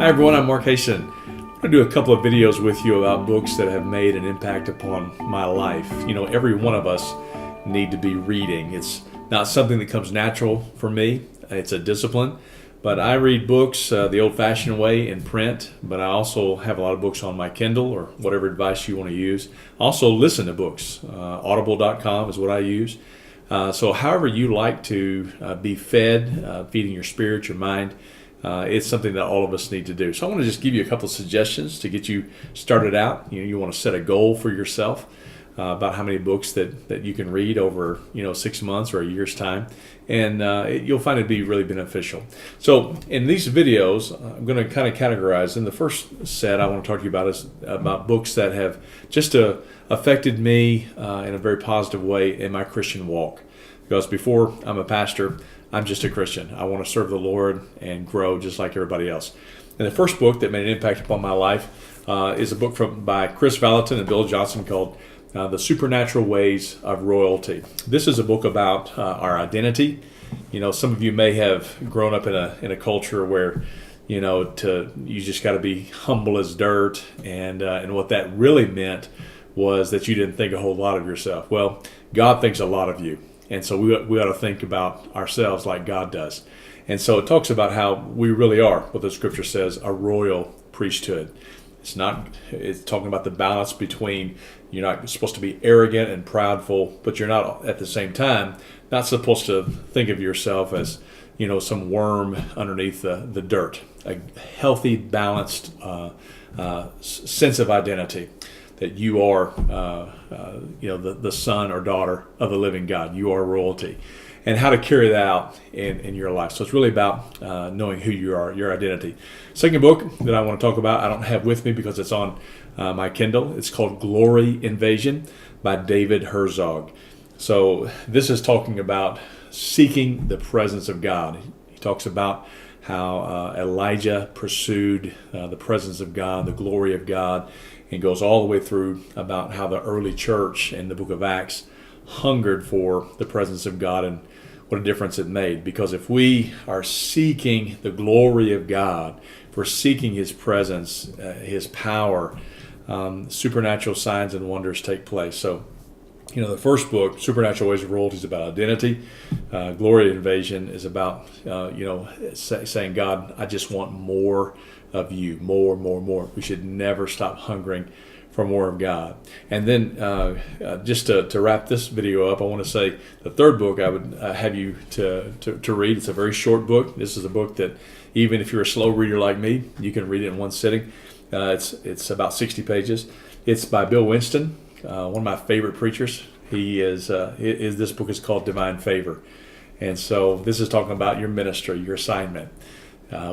Hi everyone, I'm Mark Haston. I'm going to do a couple of videos with you about books that have made an impact upon my life. You know, every one of us need to be reading. It's not something that comes natural for me. It's a discipline. But I read books the old-fashioned way in print, but I also have a lot of books on my Kindle or whatever device you want to use. I also listen to books. Audible.com is what I use. So however you like to be fed, feeding your spirit, your mind, it's something that all of us need to do. So I want to just give you a couple of suggestions to get you started out. You want to set a goal for yourself about how many books that you can read over 6 months or a year's time, and you'll find it to be really beneficial. So in these videos, I'm going to kind of categorize. In the first set, I want to talk to you about is about books that have just affected me in a very positive way in my Christian walk. Because before I'm a pastor, I'm just a Christian. I want to serve the Lord and grow just like everybody else. And the first book that made an impact upon my life is a book by Chris Valentin and Bill Johnson called The Supernatural Ways of Royalty. This is a book about our identity. Some of you may have grown up in a culture where you just got to be humble as dirt, and what that really meant was that you didn't think a whole lot of yourself. Well, God thinks a lot of you. And so we ought to think about ourselves like God does. And so it talks about how we really are, what the scripture says, a royal priesthood. It's talking about the balance between you're not supposed to be arrogant and proudful, but you're not at the same time not supposed to think of yourself as some worm underneath the dirt. A healthy, balanced sense of identity. That you are, the son or daughter of the living God. You are royalty, and how to carry that out in your life. So it's really about knowing who you are, your identity. Second book that I want to talk about, I don't have with me because it's on my Kindle. It's called Glory Invasion by David Herzog. So this is talking about seeking the presence of God. He talks about how Elijah pursued the presence of God, the glory of God. It goes all the way through about how the early church in the book of Acts hungered for the presence of God and what a difference it made. Because if we are seeking the glory of God, if we're seeking His presence, His power, supernatural signs and wonders take place. So, the first book, Supernatural Ways of Royalty, is about identity. Glory Invasion is about, saying, God, I just want more of you, more. We should never stop hungering for more of God. And then just to wrap this video up, I want to say the third book I would have you to read. It's a very short book. This is a book that even if you're a slow reader like me, you can read it in one sitting. It's about 60 pages. It's by Bill Winston, one of my favorite preachers. This book is called Divine Favor. And so this is talking about your ministry, your assignment.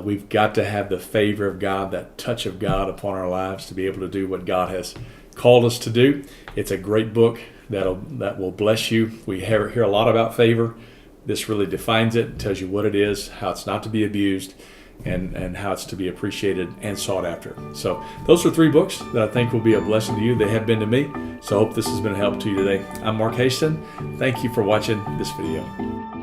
We've got to have the favor of God, that touch of God upon our lives to be able to do what God has called us to do. It's a great book that will bless you. We hear a lot about favor. This really defines it, tells you what it is, how it's not to be abused, and how it's to be appreciated and sought after. So those are 3 books that I think will be a blessing to you. They have been to me. So I hope this has been a help to you today. I'm Mark Haston. Thank you for watching this video.